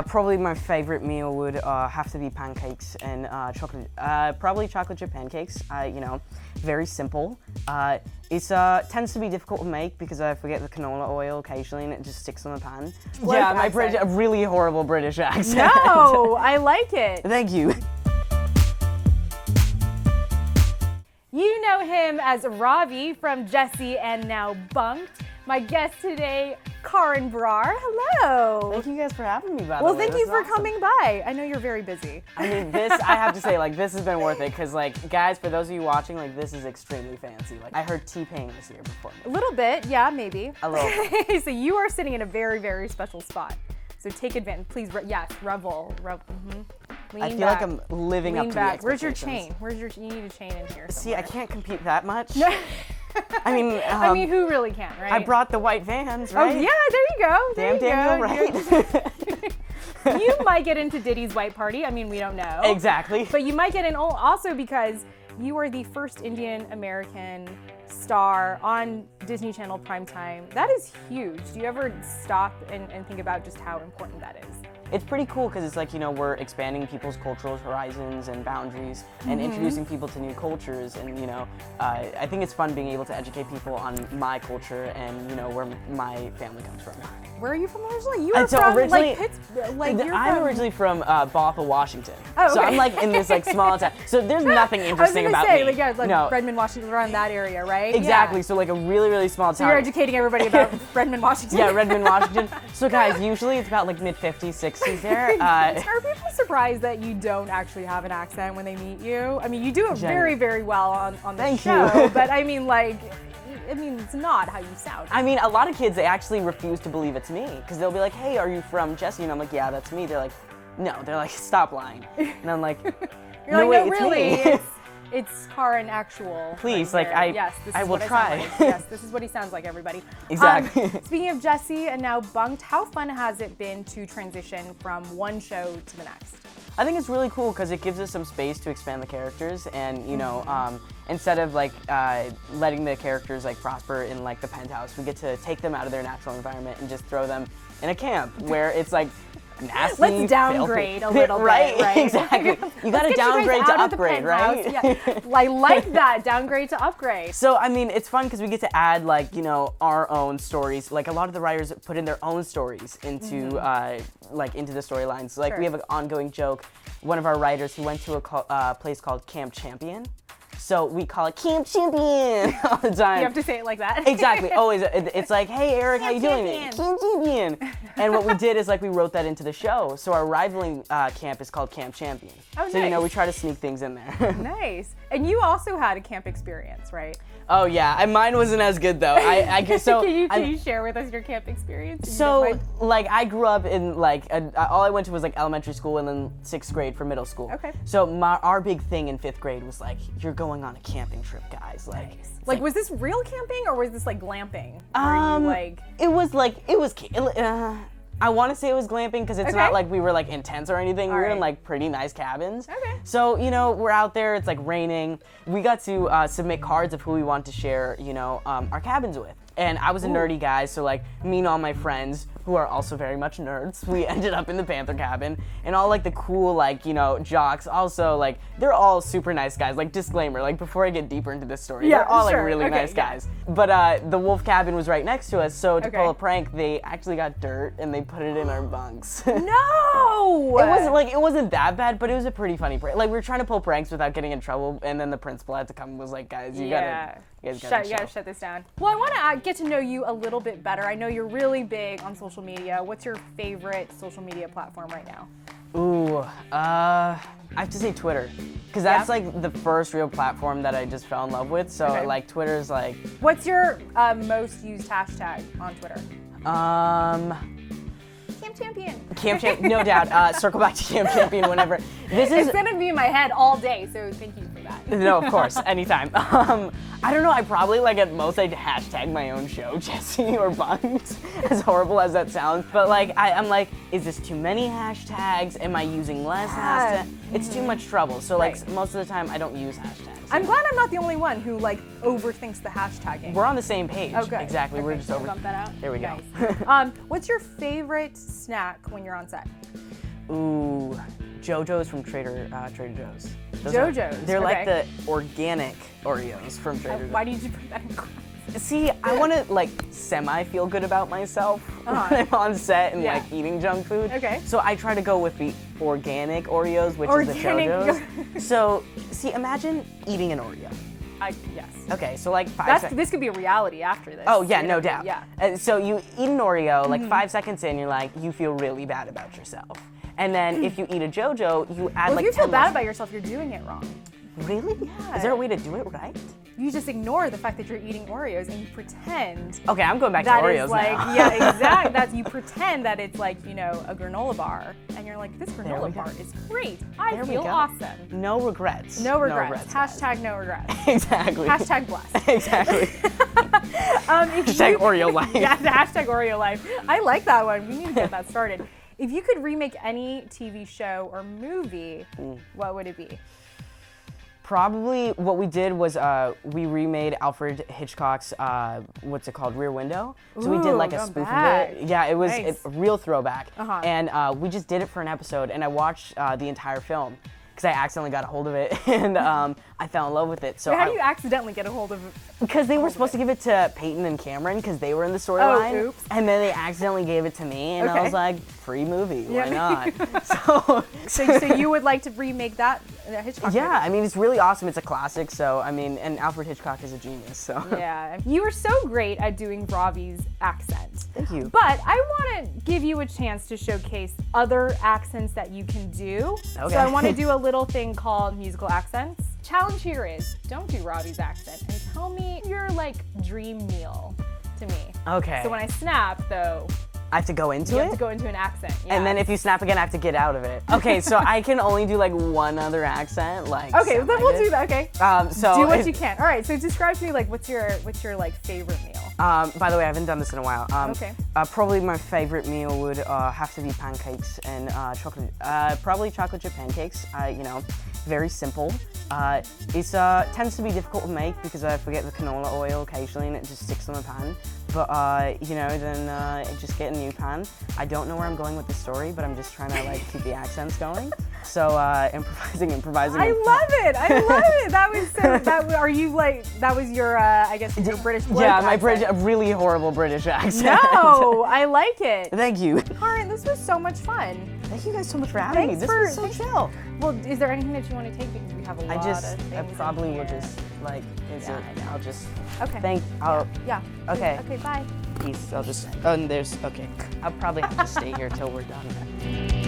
Probably my favorite meal would have to be pancakes and chocolate. Probably chocolate chip pancakes. Very simple. It tends to be difficult to make because I forget the canola oil occasionally and it just sticks on the pan. What yeah, accent? a really horrible British accent. No, I like it. Thank you. You know him as Ravi from Jessie and now Bunk'd. My guest today, Karan Brar. Hello. Thank you guys for having me, by the way. Well, thank you That's for awesome. coming by. I know you're very busy. I mean, I have to say, this has been worth it because, guys, for those of you watching, this is extremely fancy. I heard T-Pain was here before me. A little bit, yeah, maybe. A little bit. So you are sitting in a very, very special spot. So take advantage. Please, yes, revel. Lean I feel back. like I'm living up to the back. Where's your expectations. chain? You need a chain in here somewhere. See, I can't compete that much. I mean, who really can, right? I brought the white Vans, right? Oh, yeah, there you go. Damn, you're right. You might get into Diddy's white party. I mean, we don't know. Exactly. But you might get in also because you are the first Indian American star on Disney Channel primetime. That is huge. Do you ever stop and think about just how important that is? It's pretty cool because it's we're expanding people's cultural horizons and boundaries and introducing people to new cultures, and I think it's fun being able to educate people on my culture and where my family comes from. Where are you from originally? You are so from originally, Pittsburgh. I'm originally from Bothell, Washington. Oh, okay. So I'm in this small town. So there's nothing interesting about me. No. Redmond, Washington, around that area, right? Exactly. Yeah. So a really, really small town. So you're educating everybody about Redmond, Washington. Yeah, Redmond, Washington. So guys, usually it's about mid-50s, 60s there. Are people surprised that you don't actually have an accent when they meet you? I mean, you do it very, very well on the show, but I mean, it's not how you sound. I mean, a lot of kids, they actually refuse to believe it's me because they'll be like, hey, are you from Jessie? And I'm like, yeah, that's me. They're like, no. They're like, stop lying. And I'm like, You're wait, no, it's really, me. it's Karan actual. Please, right yes, this I is will what try. Like. Yes, this is what he sounds like, everybody. Exactly. Speaking of Jessie and now Bunk'd, how fun has it been to transition from one show to the next? I think it's really cool because it gives us some space to expand the characters, and instead of letting the characters prosper in the penthouse, we get to take them out of their natural environment and just throw them in a camp where it's nasty. Let's downgrade filthy. a little bit, right? Exactly. You got to downgrade to upgrade, right? Yeah. I like that, downgrade to upgrade. So I mean, it's fun because we get to add our own stories. A lot of the writers put in their own stories into into the storylines. So we have an ongoing joke. One of our writers, he went to a place called Camp Champion. So we call it Camp Champion all the time. You have to say it like that. Exactly, always. It's like, hey Eric, how you doing? Camp Champion. And what we did is we wrote that into the show. So our rivaling camp is called Camp Champion. Oh, so nice. we try to sneak things in there. Nice. And you also had a camp experience, right? Oh yeah, mine wasn't as good though. Can you share with us your camp experience? So I grew up in all I went to was elementary school and then 6th grade for middle school. Okay. So our big thing in 5th grade was you're going on a camping trip, guys. Nice. Was this real camping or was this glamping? I want to say it was glamping because it's not we were in tents or anything. We were in pretty nice cabins. Okay. So we're out there. It's raining. We got to submit cards of who we want to share our cabins with. And I was a nerdy guy, so me and all my friends, who are also very much nerds, we ended up in the Panther cabin, and all the cool jocks, also they're all super nice guys. Disclaimer, before I get deeper into this story, they're all really nice guys. But the wolf cabin was right next to us, so to pull a prank, they actually got dirt and they put it in our bunks. No! It wasn't that bad, but it was a pretty funny prank. We were trying to pull pranks without getting in trouble, and then the principal had to come and was like, guys, you gotta shut this down. Well, I want to get to know you a little bit better. I know you're really big on social media. What's your favorite social media platform right now? Ooh, I have to say Twitter, because that's the first real platform that I just fell in love with. So Twitter's What's your most used hashtag on Twitter? Camp Champion. No doubt. Circle back to Camp Champion whenever. It's gonna be in my head all day, so thank you for that. No, of course, anytime. I don't know. I probably at most I'd hashtag my own show, Jessie or Bunk'd, as horrible as that sounds. But I'm is this too many hashtags? Am I using less hashtags? It's too much trouble. So most of the time I don't use hashtags. I'm glad I'm not the only one who overthinks the hashtagging. We're on the same page. Oh, good. Exactly. Okay, We're just over. Bump that out. There we go. What's your favorite snack when you're on set? Ooh, JoJo's from Trader Joe's. JoJo's, They're like okay. the organic Oreos from Trader Joe's. Why did you put that in class? See, I want to like semi-feel good about myself when I'm on set and Yeah. like eating junk food. Okay. So I try to go with the organic Oreos, which is the Organic. JoJo's. So, see, imagine eating an Oreo. Yes. Okay, so like 5 seconds. This could be a reality after this. Oh yeah, You no know, doubt. Yeah. And so you eat an Oreo, like 5 seconds in, you're like, you feel really bad about yourself. And then if you eat a JoJo, you add Well, like if you feel 10 bad more- about yourself, you're doing it wrong. Really? Yeah. Is there a way to do it right? You just ignore the fact that you're eating Oreos and you pretend Okay, I'm going back to that Oreos is like, now. yeah, exactly. That's you pretend that it's like, you know, a granola bar, and you're like, this we granola go. bar is great. I There we feel go. awesome. No regrets. No regrets. guys. Hashtag no regrets. Exactly. Hashtag blessed. Exactly. If Hashtag you- Oreo life. Yeah, the hashtag Oreo life. I like that one. We need to get that started. If you could remake any TV show or movie, what would it be? Probably what we did was we remade Alfred Hitchcock's what's it called, Rear Window. So we did Ooh, like a going spoof back. of it. Yeah, it was Nice. a real throwback. Uh-huh. And we just did it for an episode, and I watched the entire film because I accidentally got a hold of it, and I fell in love with it. So How do you accidentally get a hold of because they were supposed to give it to Peyton and Cameron because they were in the storyline, oops. and then they accidentally gave it to me, and I Okay. was like, free movie, why Yeah. not? So so you would like to remake that Hitchcock yeah, movie? I mean, it's really awesome. It's a classic. So, I mean, and Alfred Hitchcock is a genius. So, Yeah. You are so great at doing Ravi's accent. Thank you. But I want to give you a chance to showcase other accents that you can do. Okay. So I want to do a little thing called musical accents. Challenge here is don't do Ravi's accent and tell me your like dream meal to me. Okay. So when I snap though, I have to go into you it. have to go into an accent. And then yeah. if you snap again, I have to get out of it. Okay, so I can only do like one other accent, like. Okay, then we'll semi-good. do that. Okay. So Do what you can. All right. So describe to me like what's your like favorite meal? By the way, I haven't done this in a while. Okay. Probably my favorite meal would have to be pancakes and chocolate. Probably chocolate chip pancakes. You know, very simple. It tends to be difficult to make because I forget the canola oil occasionally and it just sticks on the pan. But you know, then just get a new pan. I don't know where I'm going with the story, but I'm just trying to like keep the accents going. So improvising. I love it. I love it. That was so. Are you like that was your I guess your British bloke Yeah, my accent. really horrible British accent. No, I like it. Thank you. Karan, this was so much fun. Thank you guys so much for having me. Thanks This for- was so thanks- chill. Well, is there anything that you want to take because we have a lot of I things probably in will here. just like insert. Yeah, I'll just Okay. Yeah. Okay. Okay. Bye. Peace. I'll just. Oh, and there's. Okay. I'll probably have to stay here till we're done.